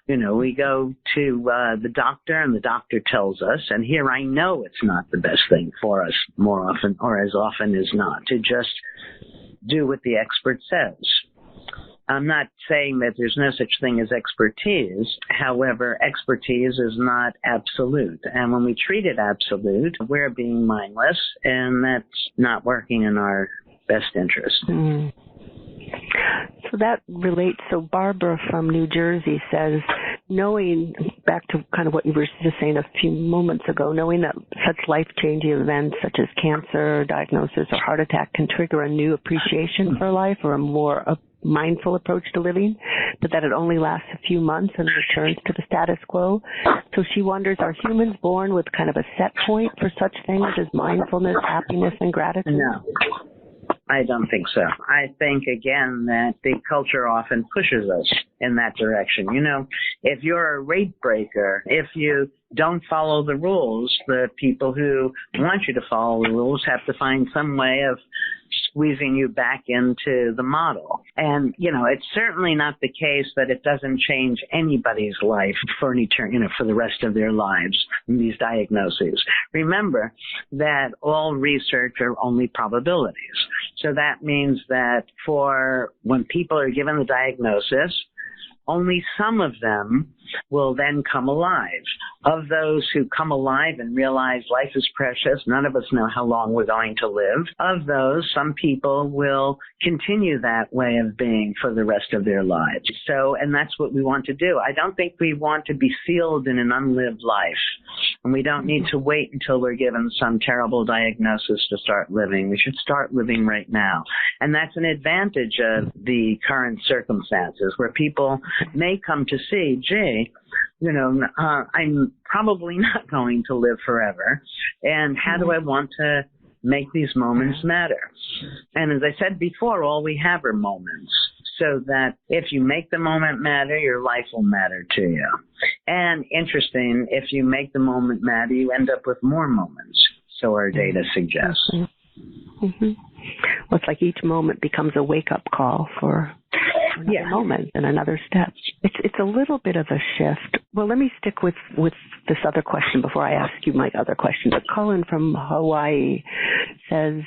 We go to the doctor, and the doctor tells us, and here I know it's not the best thing for us more often, or as often as not, to just do what the expert says. I'm not saying that there's no such thing as expertise. However, expertise is not absolute. And when we treat it absolute, we're being mindless, and that's not working in our best interest. Mm. So that relates. So Barbara from New Jersey says, knowing, back to kind of what you were just saying a few moments ago, knowing that such life-changing events such as cancer, diagnosis, or heart attack can trigger a new appreciation for life or a more mindful approach to living, but that it only lasts a few months and returns to the status quo. So she wonders, are humans born with kind of a set point for such things as mindfulness, happiness, and gratitude? No. I don't think so. I think, again, that the culture often pushes us in that direction. If you're a rate breaker, if you don't follow the rules, the people who want you to follow the rules have to find some way of squeezing you back into the model. And, it's certainly not the case that it doesn't change anybody's life for an eternity, for the rest of their lives, these diagnoses. Remember that all research are only probabilities. So that means that for when people are given the diagnosis, only some of them will then come alive. Of those who come alive and realize life is precious, none of us know how long we're going to live. Of those, some people will continue that way of being for the rest of their lives. So, and that's what we want to do. I don't think we want to be sealed in an unlived life. And we don't need to wait until we're given some terrible diagnosis to start living. We should start living right now. And that's an advantage of the current circumstances where people may come to see, gee, I'm probably not going to live forever. And how do I want to make these moments matter? And as I said before, all we have are moments. So that if you make the moment matter, your life will matter to you. And interesting, if you make the moment matter, you end up with more moments. So our data suggests. Mm-hmm. Well, it's like each moment becomes a wake-up call for another moment and another step. It's a little bit of a shift. Well, let me stick with this other question before I ask you my other question. But Cullen from Hawaii says,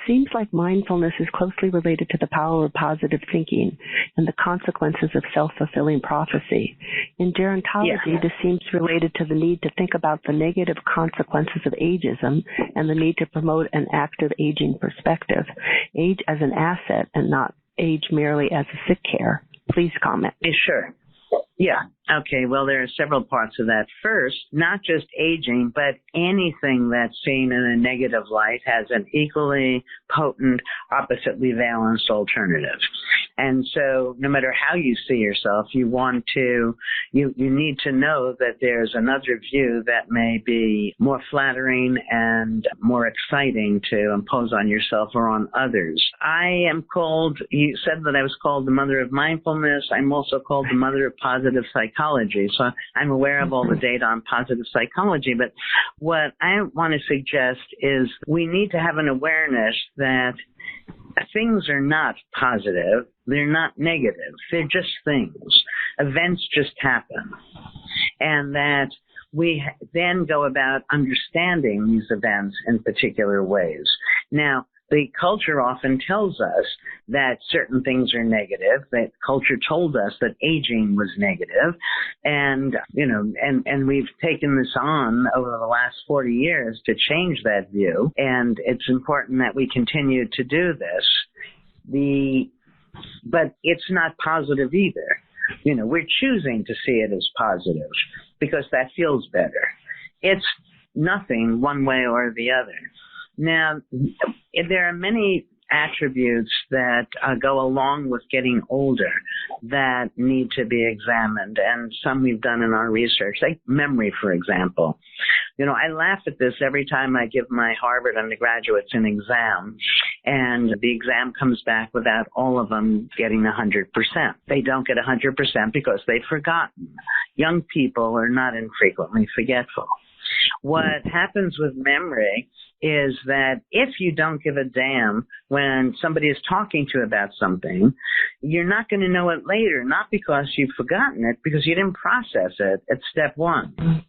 seems like mindfulness is closely related to the power of positive thinking and the consequences of self-fulfilling prophecy. In gerontology, this seems related to the need to think about the negative consequences of ageism and the need to promote an active aging perspective. Age as an asset and not age merely as a sick care. Please comment. Sure. Yeah. Okay. Well, there are several parts of that. First, not just aging, but anything that's seen in a negative light has an equally potent, oppositely balanced alternative. And so no matter how you see yourself, you need to know that there's another view that may be more flattering and more exciting to impose on yourself or on others. You said that I was called the mother of mindfulness. I'm also called the mother of positive psychology. So I'm aware of all the data on positive psychology. But what I want to suggest is we need to have an awareness that things are not positive. They're not negative. They're just things. Events just happen. And that we then go about understanding these events in particular ways. Now, the culture often tells us that certain things are negative. That culture told us that aging was negative. And, and we've taken this on over the last 40 years to change that view. And it's important that we continue to do this. But it's not positive either. We're choosing to see it as positive because that feels better. It's nothing one way or the other. Now, there are many attributes that go along with getting older that need to be examined, and some we've done in our research, like memory, for example. I laugh at this every time I give my Harvard undergraduates an exam, and the exam comes back without all of them getting 100%. They don't get 100% because they've forgotten. Young people are not infrequently forgetful. What happens with memory is that if you don't give a damn when somebody is talking to you about something, you're not going to know it later, not because you've forgotten it, because you didn't process it at step one.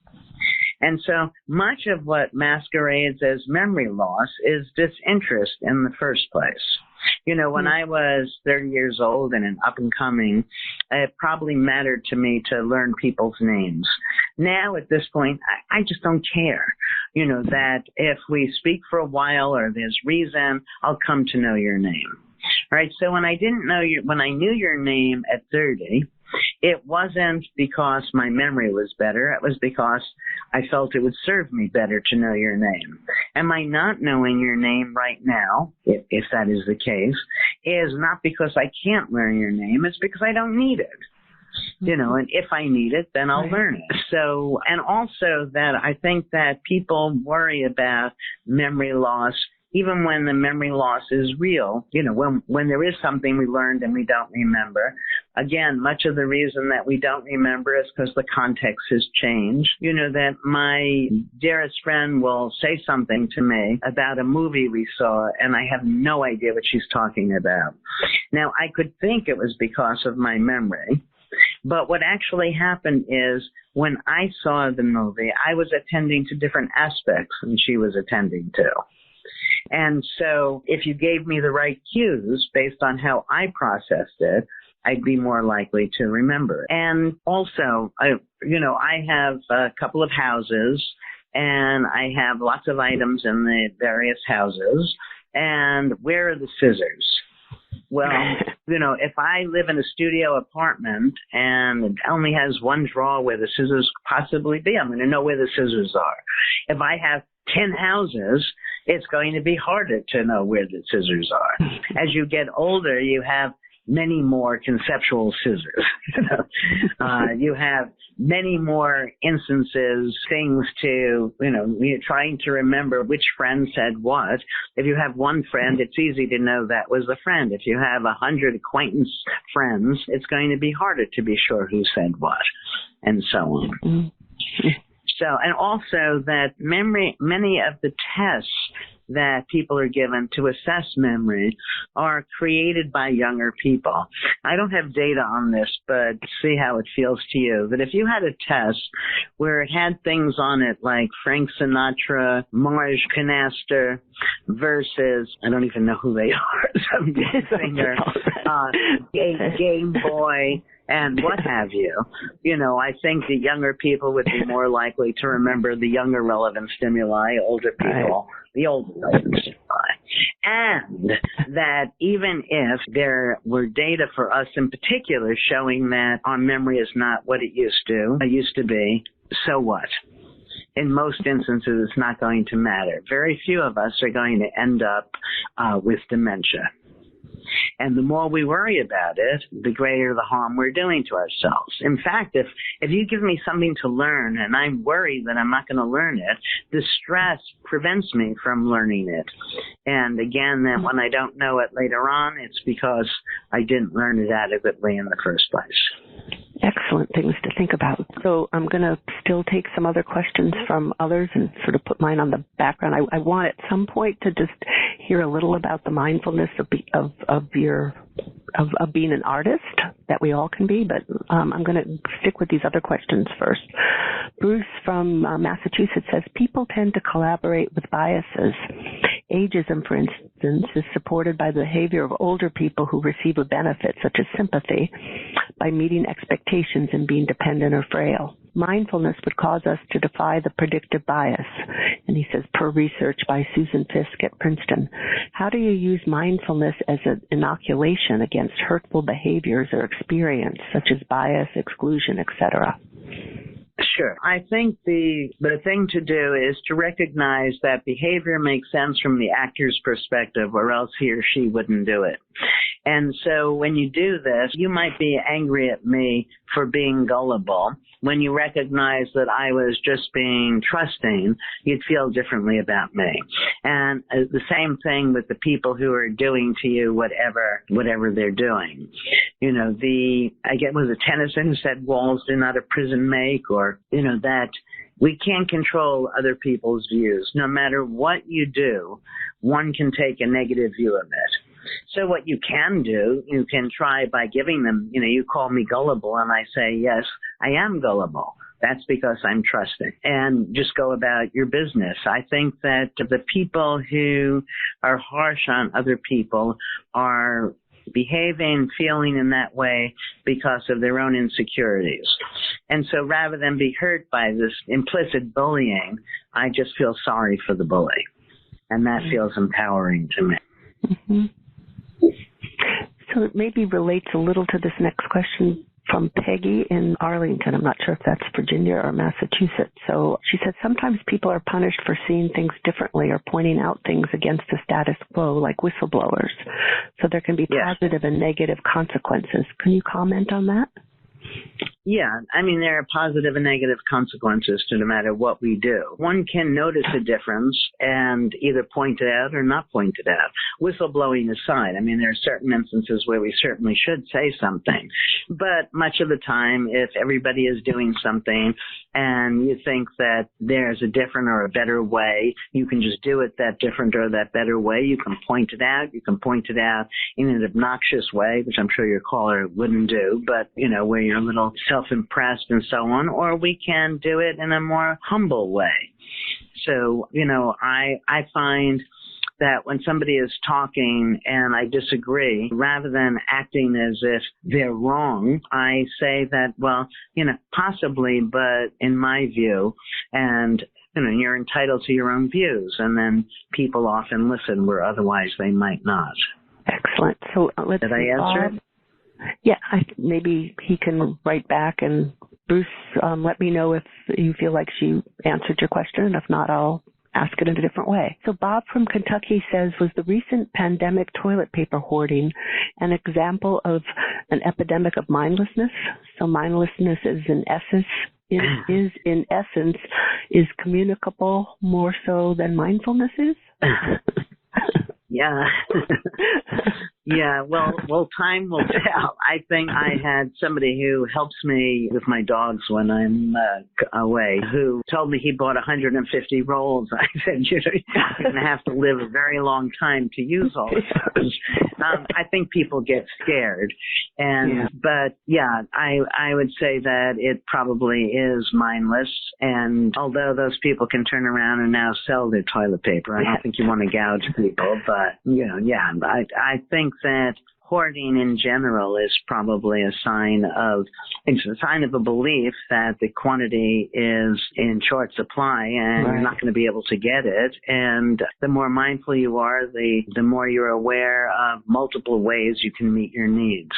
And so much of what masquerades as memory loss is disinterest in the first place. When I was 30 years old and up and coming, it probably mattered to me to learn people's names. Now, at this point, I just don't care. That if we speak for a while or there's reason, I'll come to know your name. All right. So when I knew your name at 30, it wasn't because my memory was better. It was because I felt it would serve me better to know your name. And my not knowing your name right now, if that is the case, is not because I can't learn your name. It's because I don't need it. And if I need it, then I'll learn it. So, and also that I think that people worry about memory loss even when the memory loss is real, when there is something we learned and we don't remember. Again, much of the reason that we don't remember is because the context has changed. That my dearest friend will say something to me about a movie we saw, and I have no idea what she's talking about. Now, I could think it was because of my memory, but what actually happened is when I saw the movie, I was attending to different aspects than she was attending to. And so if you gave me the right cues based on how I processed it, I'd be more likely to remember it. And also, I have a couple of houses, and I have lots of items in the various houses. And where are the scissors? Well, if I live in a studio apartment and it only has one drawer where the scissors possibly be, I'm going to know where the scissors are. If I have 10 houses, it's going to be harder to know where the scissors are. As you get older, you have many more conceptual scissors. You have many more instances, things to, you're trying to remember which friend said what. If you have one friend, it's easy to know that was the friend. If you have 100 acquaintance friends, it's going to be harder to be sure who said what, and so on. So, and also that many of the tests that people are given to assess memory are created by younger people. I don't have data on this, but see how it feels to you. That if you had a test where it had things on it like Frank Sinatra, Marge Canaster versus, I don't even know who they are, some singer, Game Boy, and what have you. I think the younger people would be more likely to remember the younger relevant stimuli, older people, the older relevant stimuli. And that even if there were data for us in particular showing that our memory is not what it used to be, so what? In most instances, it's not going to matter. Very few of us are going to end up with dementia. And the more we worry about it, the greater the harm we're doing to ourselves. In fact, if you give me something to learn and I'm worried that I'm not going to learn it, the stress prevents me from learning it. And again, then when I don't know it later on, it's because I didn't learn it adequately in the first place. Excellent things to think about. So I'm going to still take some other questions from others and sort of put mine on the background. I want at some point to just hear a little about the mindfulness of being an artist that we all can be, but I'm going to stick with these other questions first. Bruce from Massachusetts says, people tend to collaborate with biases. Ageism, for instance, is supported by the behavior of older people who receive a benefit, such as sympathy, by meeting expectations and being dependent or frail. Mindfulness would cause us to defy the predictive bias. And he says, per research by Susan Fisk at Princeton. How do you use mindfulness as an inoculation against hurtful behaviors or experience, such as bias, exclusion, etc.? Sure. I think the thing to do is to recognize that behavior makes sense from the actor's perspective, or else he or she wouldn't do it. And so when you do this, you might be angry at me for being gullible. When you recognize that I was just being trusting, you'd feel differently about me. And the same thing with the people who are doing to you whatever they're doing. I get was a Tennyson who said walls do not a prison make, or, that we can't control other people's views. No matter what you do, one can take a negative view of it. So what you can do, you can try by giving them, you call me gullible, and I say, yes, I am gullible. That's because I'm trusting. And just go about your business. I think that the people who are harsh on other people are behaving, feeling in that way because of their own insecurities. And so rather than be hurt by this implicit bullying, I just feel sorry for the bully. And that feels empowering to me. Mm-hmm. So it maybe relates a little to this next question from Peggy in Arlington. I'm not sure if that's Virginia or Massachusetts. So she said, sometimes people are punished for seeing things differently or pointing out things against the status quo, like whistleblowers. So there can be positive and negative consequences. Can you comment on that? Yeah, there are positive and negative consequences to no matter what we do. One can notice a difference and either point it out or not point it out. Whistleblowing aside, there are certain instances where we certainly should say something. But much of the time, if everybody is doing something and you think that there's a different or a better way, you can just do it that different or that better way. You can point it out. You can point it out in an obnoxious way, which I'm sure your caller wouldn't do, but, where you're a little self-impressed and so on, or we can do it in a more humble way. So, I find that when somebody is talking and I disagree, rather than acting as if they're wrong, I say that, well, possibly, but in my view, and you're entitled to your own views, and then people often listen where otherwise they might not. Excellent. So let's Did I answer it? Yeah, maybe he can write back. And Bruce, let me know if you feel like she answered your question, and if not, I'll ask it in a different way. So Bob from Kentucky says, was the recent pandemic toilet paper hoarding an example of an epidemic of mindlessness? So mindlessness is in essence is communicable more so than mindfulness is? Yeah. Yeah, well, time will tell. I think I had somebody who helps me with my dogs when I'm away, who told me he bought 150 rolls. I said, you're going to have to live a very long time to use all of those. I think people get scared, but I would say that it probably is mindless. And although those people can turn around and now sell their toilet paper, I don't think you want to gouge people. But I think that hoarding in general is probably a sign of a belief that the quantity is in short supply and you're not going to be able to get it. And the more mindful you are, the more you're aware of multiple ways you can meet your needs.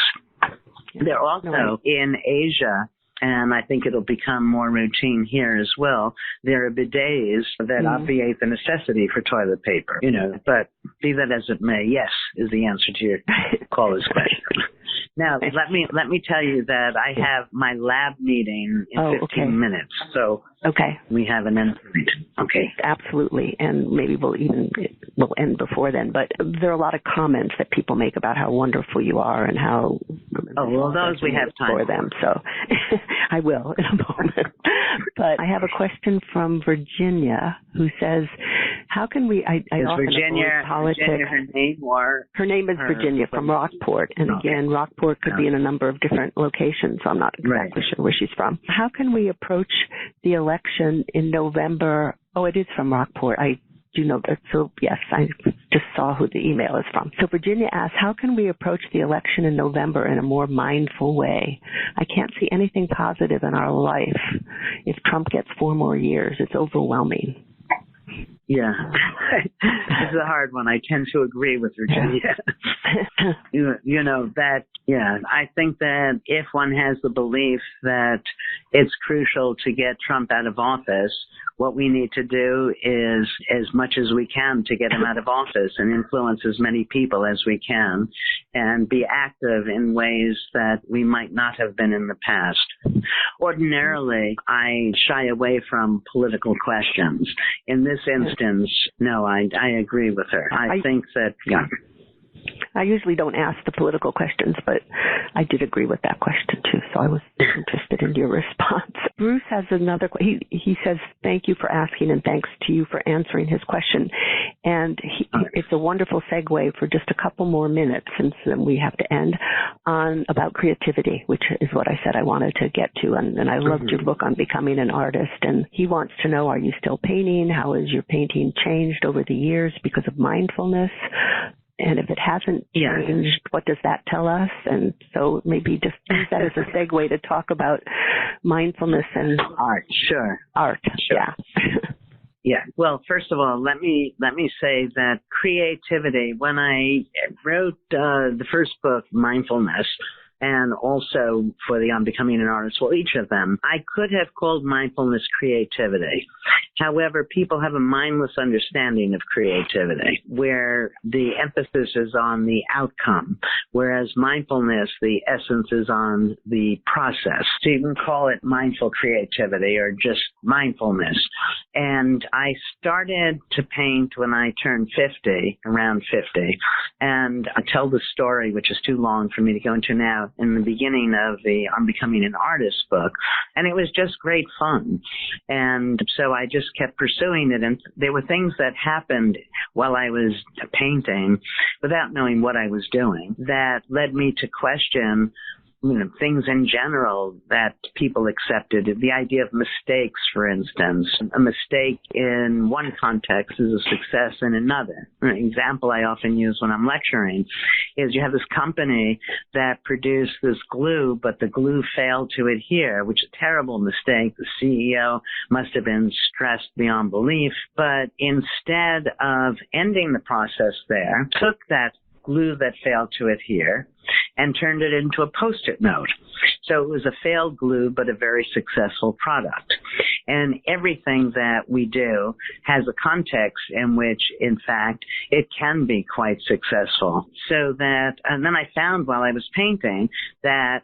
They're also in Asia, and I think it'll become more routine here as well. There are bidets that obviate the necessity for toilet paper, but be that as it may, yes is the answer to your caller's question. Now, let me tell you that I have my lab meeting in 15 minutes. So we have an end point. Okay. Absolutely. And maybe we'll end before then. But there are a lot of comments that people make about how wonderful you are and how those we have time for them. So I will in a moment. But I have a question from Virginia who says, how can we, I often Virginia, politics. Virginia her name or? Her name is Virginia from Rockport. And again, Rockport could be in a number of different locations. So I'm not exactly sure where she's from. How can we approach the election in November? Oh, it is from Rockport. I do know that. So yes, I just saw who the email is from. So Virginia asks, how can we approach the election in November in a more mindful way? I can't see anything positive in our life. If Trump gets 4 more years, it's overwhelming. Yeah, this is a hard one. I tend to agree with Virginia. I think that if one has the belief that it's crucial to get Trump out of office, what we need to do is as much as we can to get him out of office and influence as many people as we can and be active in ways that we might not have been in the past. Ordinarily, I shy away from political questions. In this instance, no, I agree with her. I think that, I usually don't ask the political questions, but I did agree with that question too, so I was interested in your response. Bruce has another question. He says, thank you for asking and thanks to you for answering his question. And it's a wonderful segue for just a couple more minutes, since then we have to end, on about creativity, which is what I said I wanted to get to. And I loved your book on becoming an artist. And he wants to know, are you still painting? How has your painting changed over the years because of mindfulness? And if it hasn't changed, what does that tell us? And so maybe just use that as a segue to talk about mindfulness and art. Sure. Art. Sure. Yeah. Yeah. Well, first of all, let me say that creativity, when I wrote the first book, Mindfulness, and also for the On Becoming an Artist, well, each of them, I could have called mindfulness creativity. However, people have a mindless understanding of creativity, where the emphasis is on the outcome, whereas mindfulness, the essence is on the process. So you can call it mindful creativity or just mindfulness. And I started to paint when I turned 50, around 50, and I tell the story, which is too long for me to go into now, in the beginning of the On Becoming an Artist book, and it was just great fun. And so I just kept pursuing it, and there were things that happened while I was painting without knowing what I was doing that led me to question things in general that people accepted. The idea of mistakes, for instance. A mistake in one context is a success in another. An example I often use when I'm lecturing is you have this company that produced this glue, but the glue failed to adhere, which is a terrible mistake. The CEO must have been stressed beyond belief, but instead of ending the process there, took that glue that failed to adhere and turned it into a Post-it note. So it was a failed glue, but a very successful product. And everything that we do has a context in which, in fact, it can be quite successful. So that, and then I found while I was painting that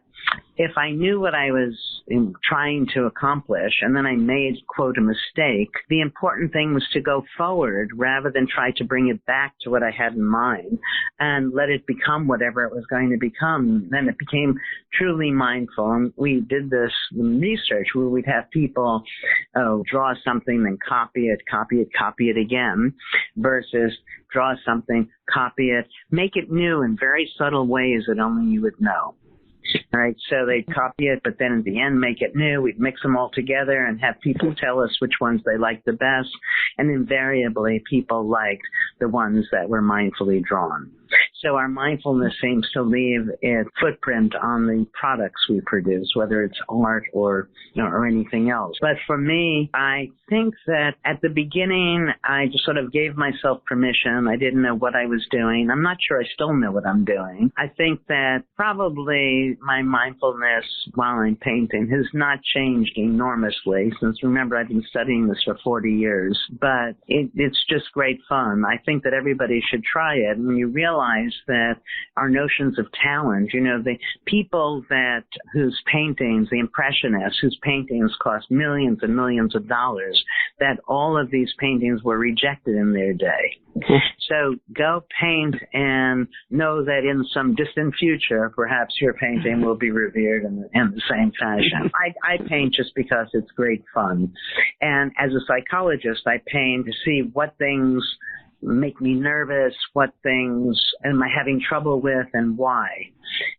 if I knew what I was trying to accomplish and then I made, quote, a mistake, the important thing was to go forward rather than try to bring it back to what I had in mind and let it become whatever it was going to become. Then it became truly mindful. And we did this research where we'd have people draw something, then copy it again, versus draw something, copy it, make it new in very subtle ways that only you would know. All right, so they'd copy it, but then at the end make it new. We'd mix them all together and have people tell us which ones they liked the best. And invariably, people liked the ones that were mindfully drawn. So our mindfulness seems to leave its footprint on the products we produce, whether it's art or anything else. But for me, I think that at the beginning, I just sort of gave myself permission. I didn't know what I was doing. I'm not sure I still know what I'm doing. I think that probably my mindfulness while I'm painting has not changed enormously since, remember, I've been studying this for 40 years. But it's just great fun. I think that everybody should try it. And when you realize that our notions of talent, the people whose paintings, the impressionists, whose paintings cost millions and millions of dollars, that all of these paintings were rejected in their day. So go paint and know that in some distant future, perhaps your painting will be revered in the same fashion. I paint just because it's great fun. And as a psychologist, I paint to see what things make me nervous, what things am I having trouble with, and why.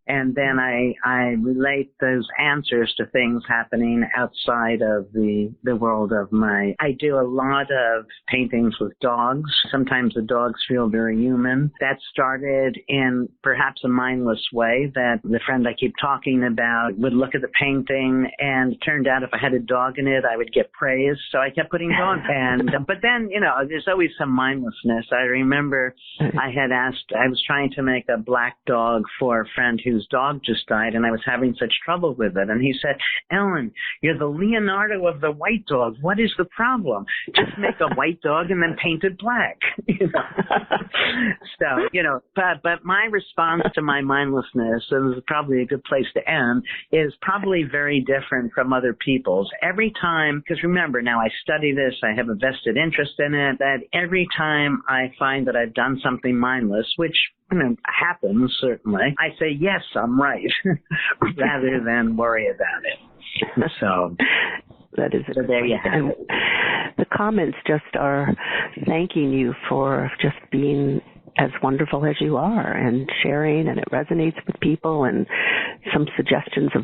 And then I relate those answers to things happening outside of the world of I do a lot of paintings with dogs. Sometimes the dogs feel very human. That started in perhaps a mindless way that the friend I keep talking about would look at the painting, and it turned out if I had a dog in it, I would get praise. So I kept putting dogs in. But then, there's always some mindlessness. I remember I was trying to make a black dog for a friend whose dog just died, and I was having such trouble with it. And he said, "Ellen, you're the Leonardo of the white dog. What is the problem? Just make a white dog and then paint it black." So, but my response to my mindlessness, and this is probably a good place to end, is probably very different from other people's. Every time, because remember, now I study this, I have a vested interest in it, that every time I find that I've done something mindless, which happens, certainly, I say, yes, I'm right, rather than worry about it. So that is so there you have it. The comments just are thanking you for just being as wonderful as you are and sharing, and it resonates with people, and some suggestions of,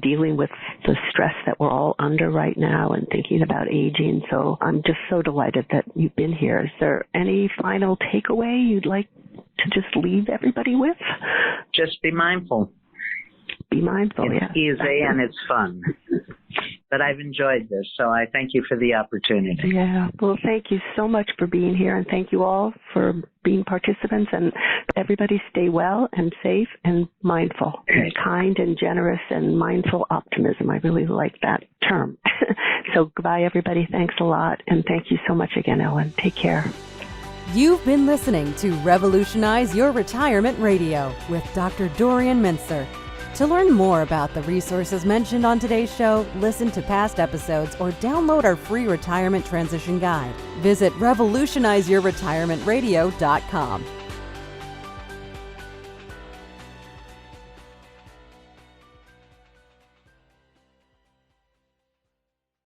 dealing with the stress that we're all under right now and thinking about aging. So I'm just so delighted that you've been here. Is there any final takeaway you'd like to just leave everybody with? Just be mindful. Be mindful, It's easy and it's fun. But I've enjoyed this, so I thank you for the opportunity. Yeah, well, thank you so much for being here, and thank you all for being participants, and everybody stay well and safe and mindful, and kind and generous and mindful optimism. I really like that term. So goodbye, everybody. Thanks a lot, and thank you so much again, Ellen. Take care. You've been listening to Revolutionize Your Retirement Radio with Dr. Dorian Mintzer. To learn more about the resources mentioned on today's show, listen to past episodes, or download our free retirement transition guide, visit revolutionizeyourretirementradio.com.